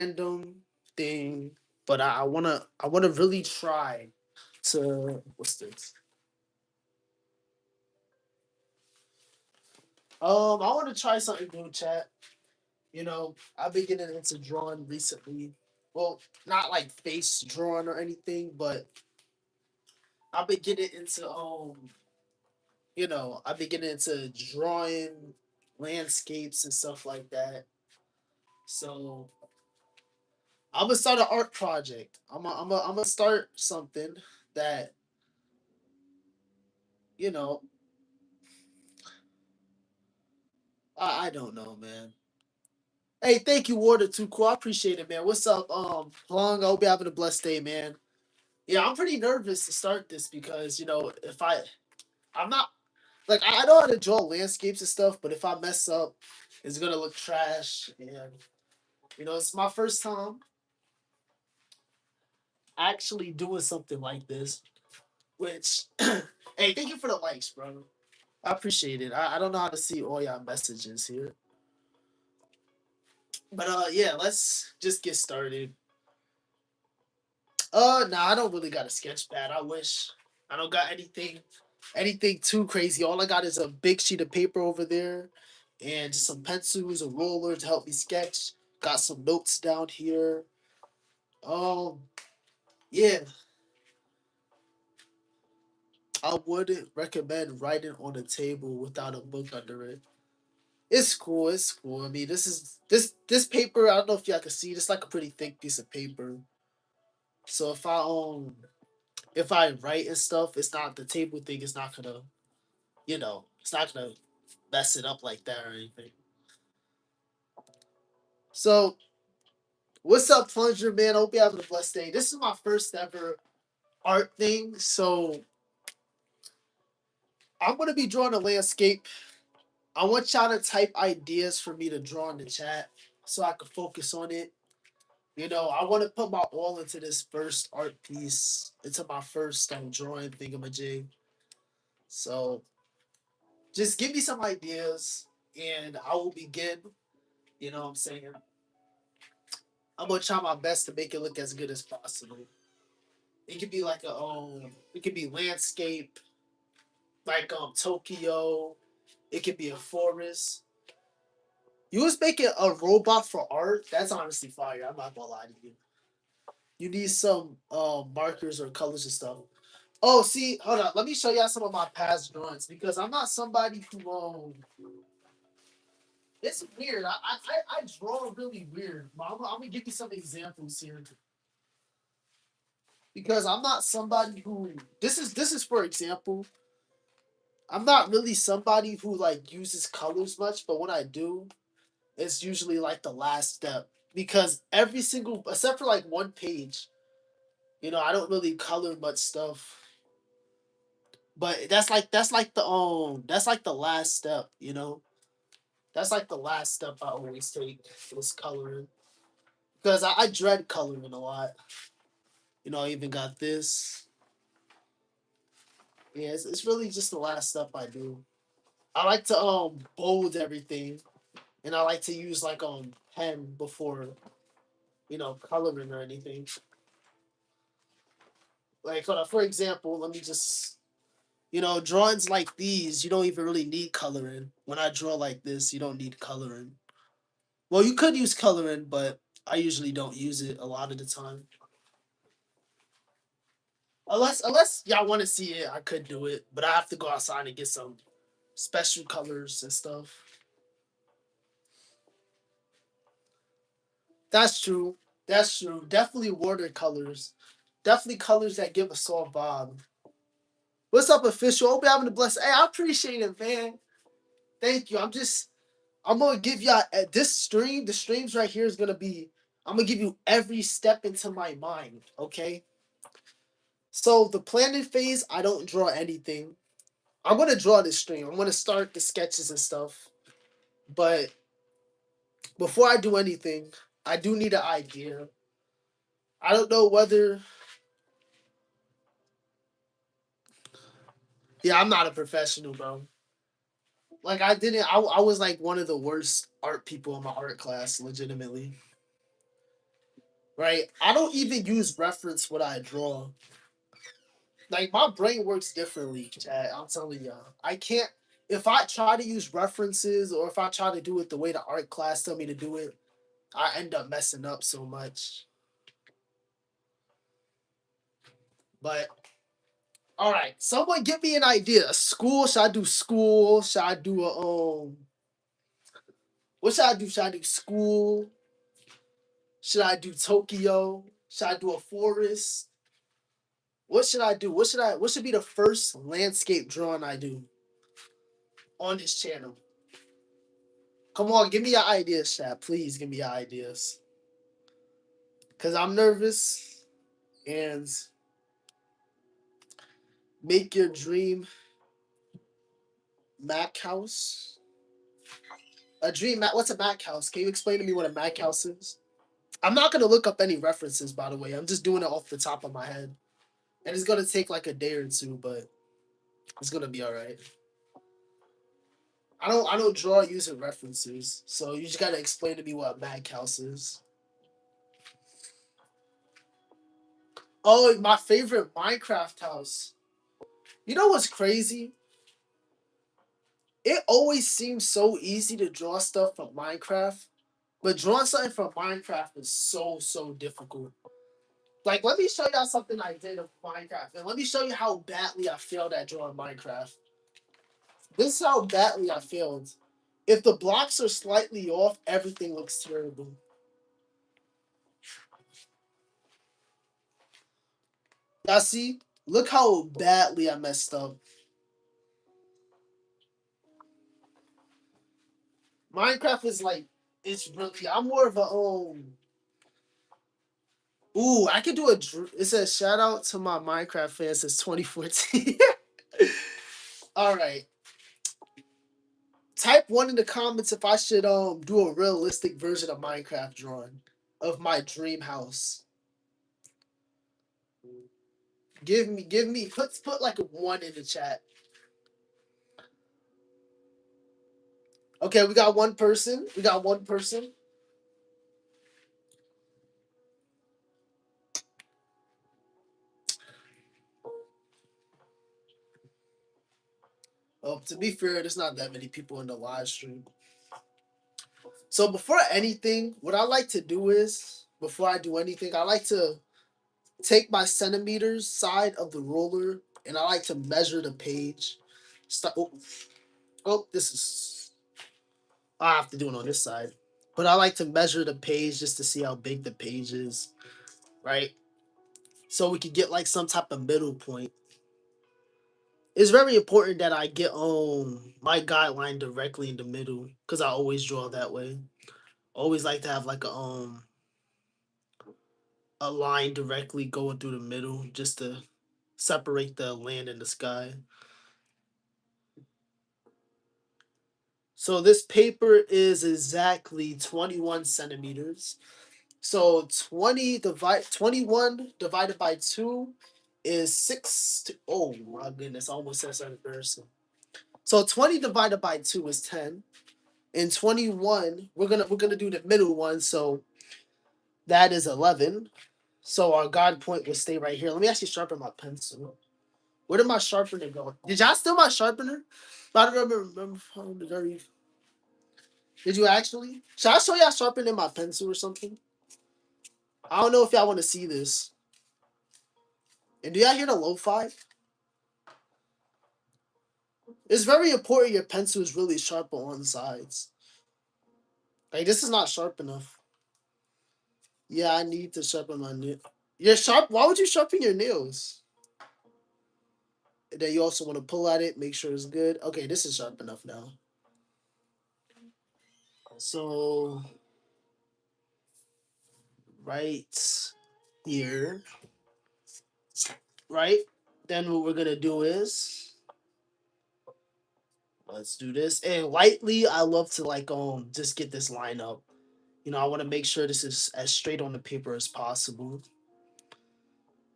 random thing, but I wanna really try to what's this? I wanna try something new, chat. I've been getting into drawing recently. Well, not like face drawing or anything, but I've been getting into I've been getting into drawing landscapes and stuff like that. So I'm gonna start an art project. I'm gonna start something that you know I don't know, man. Hey, thank you, Water Too Cool. I appreciate it, man. What's up, Plung? I hope you're having a blessed day, man. Yeah, I'm pretty nervous to start this because if I'm not like I know how to draw landscapes and stuff, but if I mess up, it's gonna look trash. And it's my first time actually doing something like this. Which, hey, thank you for the likes, bro. I appreciate it. I don't know how to see all y'all messages here, but yeah, let's just get started. Nah, I don't really got a sketch pad. I wish. I don't got anything too crazy. All I got is a big sheet of paper over there, and just some pencils, a ruler to help me sketch. Got some notes down here. Um, yeah, I wouldn't recommend writing on a table without a book under it. It's cool. It's cool. I mean, this paper. I don't know if y'all can see. It's like a pretty thick piece of paper. So if I write and stuff, it's not the table thing. It's not gonna it's not gonna mess it up like that or anything. So what's up, Plunger man? I hope you're having a blessed day. This is my first ever art thing, so I'm gonna be drawing a landscape. I want y'all to type ideas for me to draw in the chat so I can focus on it. I want to put my all into this first art piece, into my first drawing thingamajig. So just give me some ideas and I will begin. You know what I'm saying? I'm gonna try my best to make it look as good as possible. It could be like it could be landscape, like Tokyo. It could be a forest. You was making a robot for art. That's honestly fire. I'm not gonna lie to you. You need some markers or colors and stuff. Oh, see, hold on. Let me show y'all some of my past drawings because I'm not somebody who It's weird. I draw really weird. I'm gonna give you some examples here because I'm not somebody who. This is for example. I'm not really somebody who like uses colors much, but when I do, it's usually like the last step because every single except for like one page, I don't really color much stuff. But that's like the last step. That's like the last step I always take is coloring because I dread coloring a lot. I even got this. Yeah, it's really just the last step I do. I like to bold everything, and I like to use like pen before coloring or anything. Like for example, let me just drawings like these, you don't even really need coloring. When I draw like this, you don't need coloring. Well, you could use coloring, but I usually don't use it a lot of the time. Unless y'all want to see it, I could do it, but I have to go outside and get some special colors and stuff. That's true. That's true. Definitely watercolors. Definitely colors that give a soft vibe. What's up, official? Hope you're having a blessed. Hey, I appreciate it, man. Thank you. I'm gonna give y'all this stream. The streams right here is gonna be. I'm gonna give you every step into my mind. Okay. So the planning phase, I don't draw anything. I'm gonna draw this stream. I'm gonna start the sketches and stuff. But before I do anything, I do need an idea. I don't know whether. Yeah, I'm not a professional, bro. Like I didn't. I was like one of the worst art people in my art class, legitimately. right? I don't even use reference when I draw. Like my brain works differently, Chad. I'm telling y'all. I can't if I try to use references or if I try to do it the way the art class tell me to do it, I end up messing up so much. But all right, someone give me an idea. School? Should I do school? Should I do a What should I do? Should I do school? Should I do Tokyo? Should I do a forest? What should I do? What should be the first landscape drawing I do on this channel? Come on, give me your ideas, chat. Please give me your ideas. Cause I'm nervous and make your dream Mac house. A dream Mac. What's a Mac house? Can you explain to me what a Mac house is? I'm not gonna look up any references, by the way. I'm just doing it off the top of my head, and it's gonna take like a day or two, but it's gonna be all right. I don't draw using references, so you just gotta explain to me what a Mac house is. Oh, my favorite Minecraft house. You know what's crazy? It always seems so easy to draw stuff from Minecraft, but drawing something from Minecraft is so difficult. Like, let me show y'all something I did of Minecraft, and let me show you how badly I failed at drawing Minecraft. This is how badly I failed. If the blocks are slightly off, everything looks terrible. Y'all see? Look how badly I messed up. Minecraft is like, it's really. I'm more of a Ooh, I could do a. It says shout out to my Minecraft fans since 2014. All right, type one in the comments if I should do a realistic version of Minecraft drawing of my dream house. Give me put like a one in the chat. Okay, we got one person. We got one person. Oh, to be fair, there's not that many people in the live stream. So before anything, what I like to do is before I do anything, I like to take my centimeters side of the ruler and I like to measure the page. Stop. Oh, this is. I have to do it on this side. But I like to measure the page just to see how big the page is, right? So we could get like some type of middle point. It's very important that I get my guideline directly in the middle because I always draw that way. Always like to have like a line directly going through the middle just to separate the land and the sky. So this paper is exactly 21 centimeters. So 21 divided by 2 is 6. Oh my goodness, I almost said something embarrassing. So 20 divided by 2 is 10. And 21, we're gonna do the middle one, so that is 11. So our guide point will stay right here. Let me actually sharpen my pencil. Where did my sharpener go? Did y'all steal my sharpener? I don't remember from the very. Did you actually? Should I show y'all sharpening my pencil or something? I don't know if y'all want to see this. And do y'all hear the lo-fi? It's very important your pencil is really sharp on one sides. Like this is not sharp enough. Yeah, I need to sharpen my nail. You're sharp. Why would you sharpen your nails? And then you also want to pull at it, make sure it's good. Okay, this is sharp enough now. So right here, right? Then what we're gonna do is let's do this. And lightly, I love to like just get this line up. You know, I want to make sure this is as straight on the paper as possible.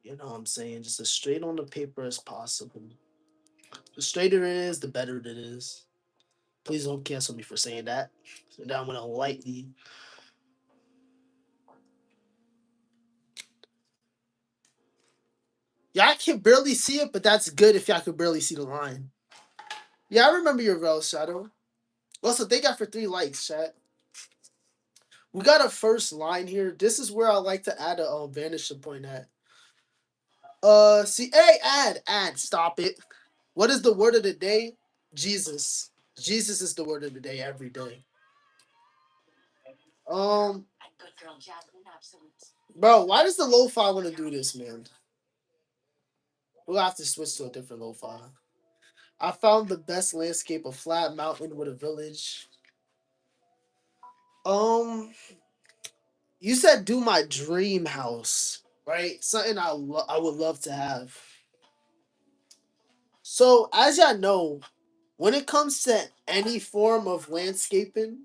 You know what I'm saying? Just as straight on the paper as possible. The straighter it is, the better it is. Please don't cancel me for saying that. So now I'm gonna lightly. Yeah, I can barely see it, but that's good if y'all can barely see the line. Yeah, I remember your Rel Shadow. Also, thank God for 3 likes, chat. We got a first line here. This is where I like to add a vanishing point at. See, hey, add, stop it. What is the word of the day? Jesus. Jesus is the word of the day every day. Um, bro, why does the lo-fi want to do this, man? We'll have to switch to a different lo-fi. I found the best landscape, a flat mountain with a village. Um, you said do my dream house, right? Something I would love to have. So as y'all know, when it comes to any form of landscaping,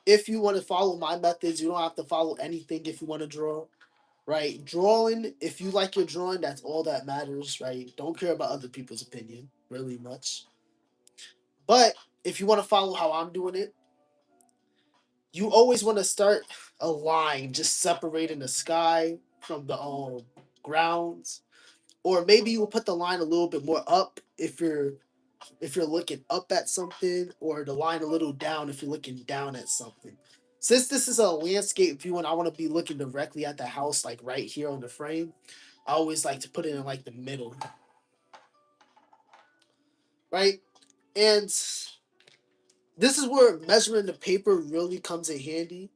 if you want to follow my methods, you don't have to follow anything if you want to draw. Right? Drawing, if you like your drawing, that's all that matters, right? Don't care about other people's opinion really much. But if you want to follow how I'm doing it, you always want to start a line just separating the sky from the grounds. Or maybe you will put the line a little bit more up if you're looking up at something, or the line a little down if you're looking down at something. Since this is a landscape view and I want to be looking directly at the house, like right here on the frame, I always like to put it in like the middle, right? And this is where measuring the paper really comes in handy.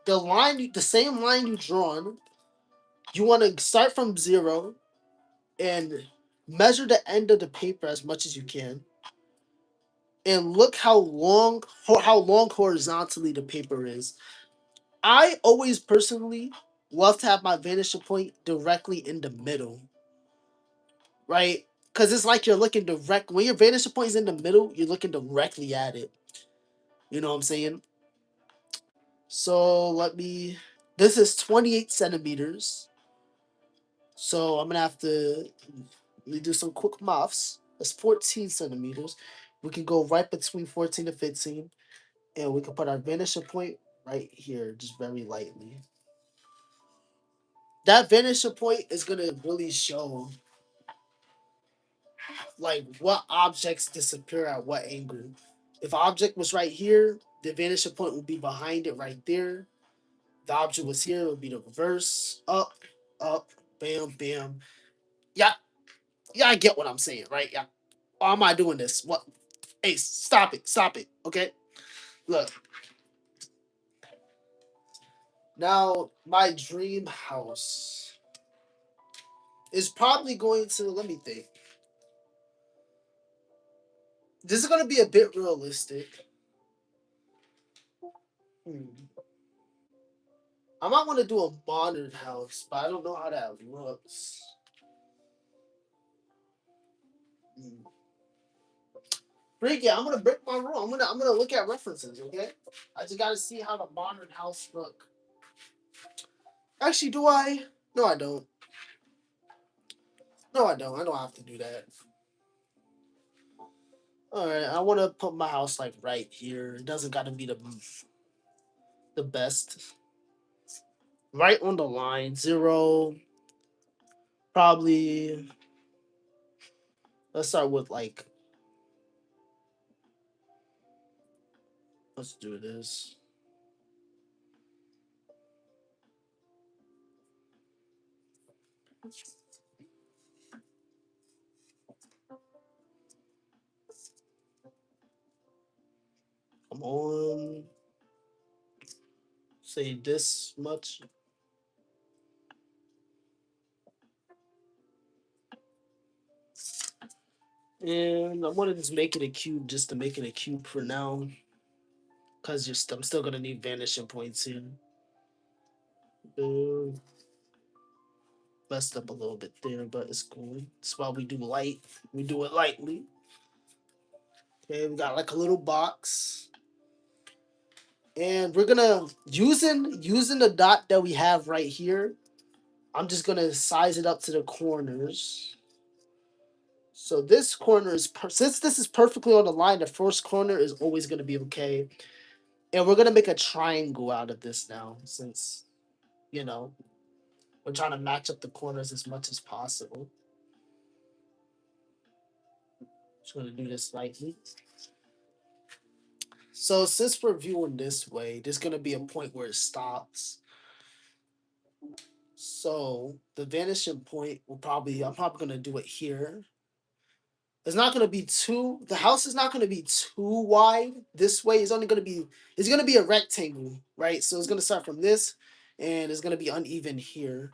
The same line you drawn, you want to start from 0 and measure the end of the paper as much as you can, and look how long horizontally the paper is. I always personally love to have my vanishing point directly in the middle, right? Because it's like you're looking direct. When your vanishing point is in the middle, you're looking directly at it. You know what I'm saying? So let me. This is 28 centimeters. So I'm gonna have to let me do some quick maths. That's 14 centimeters. We can go right between 14 and 15, and we can put our vanishing point right here, just very lightly. That vanishing point is gonna really show like what objects disappear at what angle. If an object was right here, the vanishing point would be behind it right there. The object was here, it would be the reverse. Up, up, bam, bam. Yeah, yeah, I get what I'm saying, right? Yeah. Why am I doing this? What? Hey, stop it, stop it. Okay. Look. Now, my dream house is probably going to, let me think. This is going to be a bit realistic. Hmm. I might want to do a modern house, but I don't know how that looks. Hmm. Freaky, I'm gonna break my rule. I'm gonna look at references, okay? I just gotta see how the modern house look. Actually, do I? No, I don't. No, I don't. I don't have to do that. All right, I want to put my house like right here. It doesn't gotta be the best. Right on the line, 0. Probably. Let's start with like. Let's do this. Come on. Say this much. And I want to just make it a cube just to make it a cube for now. Because I'm still going to need vanishing points here. Messed up a little bit there, but it's cool. That's why we do light. We do it lightly. Okay, we got like a little box. And we're gonna using the dot that we have right here. I'm just gonna size it up to the corners. So this corner is since this is perfectly on the line, the first corner is always gonna be okay. And we're gonna make a triangle out of this now, since you know. We're trying to match up the corners as much as possible. Just gonna do this lightly. So since we're viewing this way, there's gonna be a point where it stops. So the vanishing point will probably I'm probably gonna do it here. It's not gonna be too the house is not gonna be too wide this way. It's gonna be a rectangle, right? So it's gonna start from this and it's gonna be uneven here.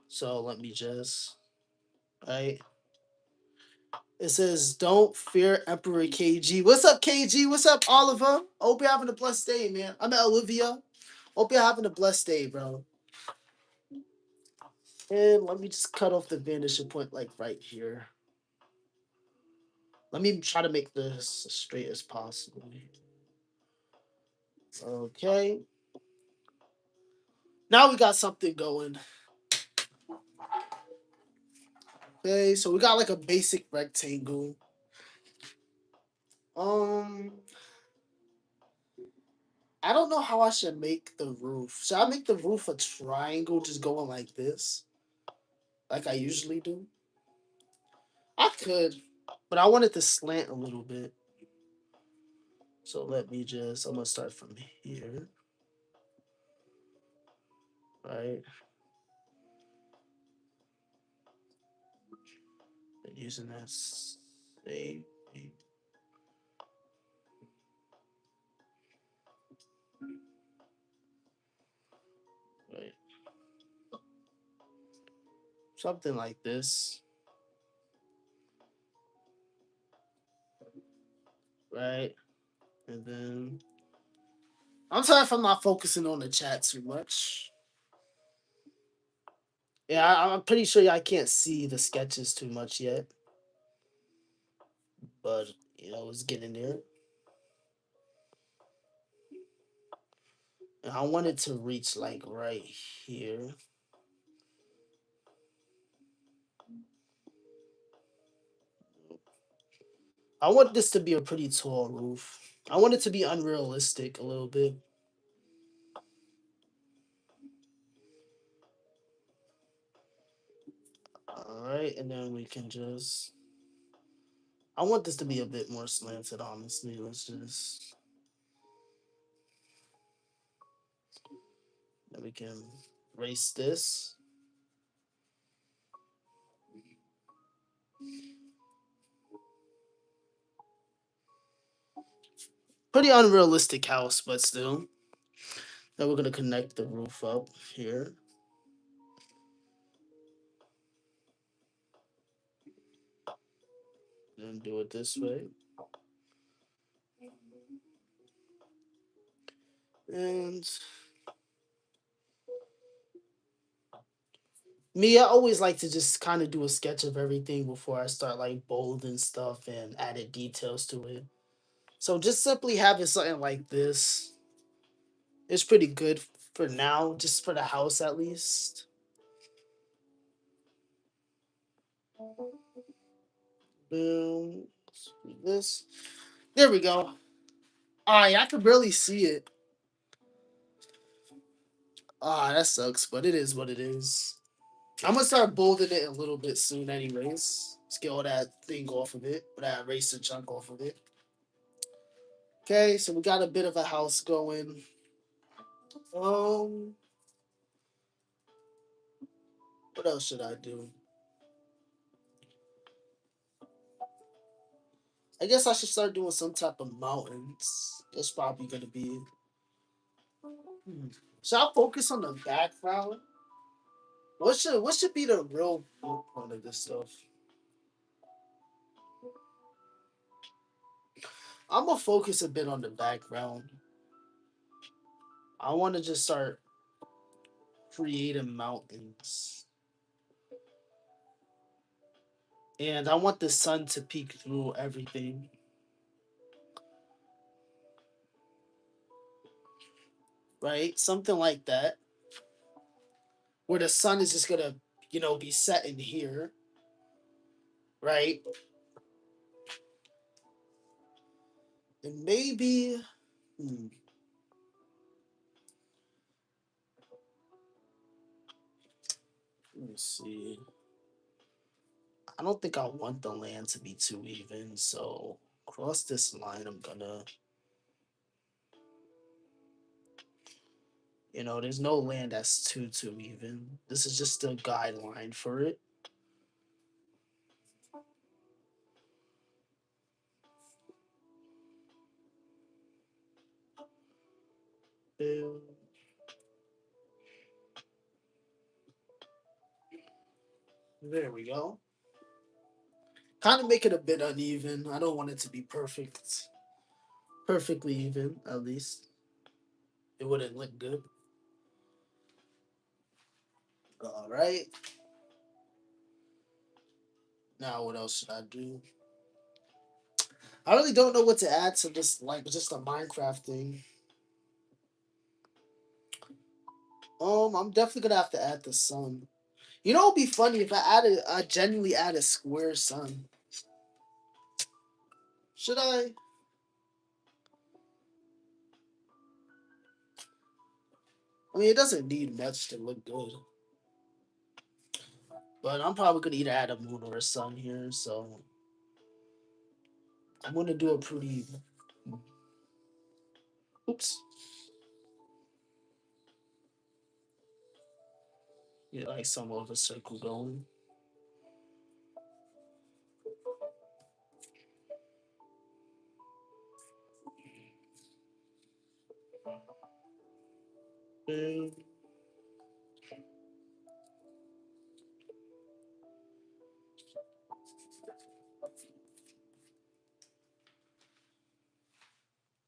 So let me just right. It says don't fear Emperor KG. What's up, KG? What's up, Oliver? Hope you're having a blessed day, man. I'm at Olivia. Hope you're having a blessed day, bro. And let me just cut off the vanishing point like right here. Let me try to make this as straight as possible. Okay. Now we got something going. Okay, so we got like a basic rectangle. Um, I don't know how I should make the roof. Should I make the roof a triangle just going like this? Like I usually do? I could, but I want it to slant a little bit. So I'm gonna start from here. Right? And using that same. Right. Something like this. Right? And then I'm sorry if I'm not focusing on the chat too much. Yeah, I'm pretty sure I can't see the sketches too much yet, but it's getting there. And I want it to reach like right here. I want this to be a pretty tall roof. I want it to be unrealistic a little bit. All right, and then we can just. I want this to be a bit more slanted, honestly. Let's just. Then we can erase this. Pretty unrealistic house, but still. Then we're gonna connect the roof up here. Then do it this way. And me, I always like to just kind of do a sketch of everything before I start like bolding stuff and added details to it. So just simply having something like this is pretty good for now, just for the house at least. Boom. Let's do this. There we go. Alright, I can barely see it. Ah, that sucks, but it is what it is. I'm gonna start bolding it a little bit soon, anyways. Let's get all that thing off of it, that eraser chunk off of it. Okay, so we got a bit of a house going. Um, what else should I do? I guess I should start doing some type of mountains. That's probably gonna be. Should I focus on the background? What should be the real point of this stuff? I'm gonna focus a bit on the background. I want to just start creating mountains, and I want the sun to peek through everything. Right, something like that, where the sun is just gonna, be set in here, right? And maybe, hmm, Let me see. I don't think I want the land to be too even, so across this line, I'm gonna, there's no land that's too even. This is just a guideline for it. Boom. There we go. Kind of make it a bit uneven. I don't want it to be perfect, perfectly even. At least it wouldn't look good. All right. Now what else should I do? I really don't know what to add to this, like just a Minecraft thing. I'm definitely gonna have to add the sun. It'd be funny if I genuinely add a square sun. Should I? I mean, it doesn't need much to look good, but I'm probably gonna either add a moon or a sun here. So I'm gonna do a pretty. Oops. Yeah, like some of a circle going. Mm,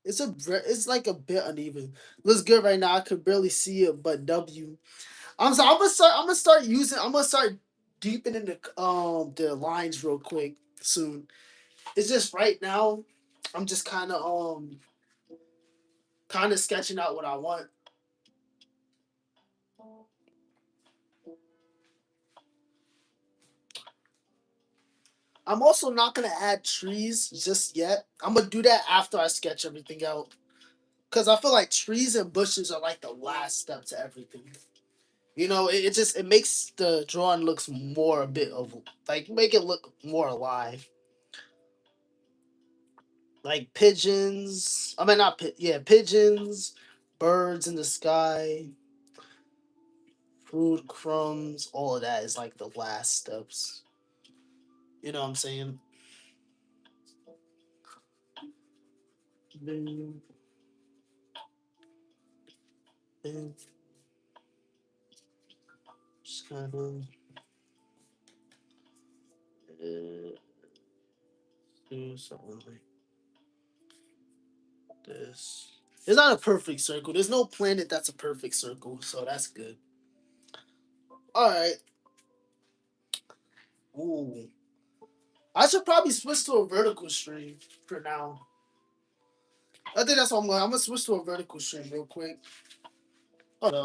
it's like a bit uneven. Looks good right now. I could barely see it, but W. I'm gonna start deepening the lines real quick soon. It's just right now, I'm just kind of sketching out what I want. I'm also not gonna add trees just yet. I'm gonna do that after I sketch everything out. Cause I feel like trees and bushes are like the last step to everything. It makes the drawing looks more a bit of like make it look more alive. Like pigeons. I mean not yeah, pigeons, birds in the sky, food crumbs, all of that is like the last steps. You know what I'm saying? Boom, boom. Just kind of do something like this. It's not a perfect circle. There's no planet that's a perfect circle, so that's good. All right. Ooh, I should probably switch to a vertical stream for now. I think that's what I'm going. I'm gonna switch to a vertical stream real quick. Hold up.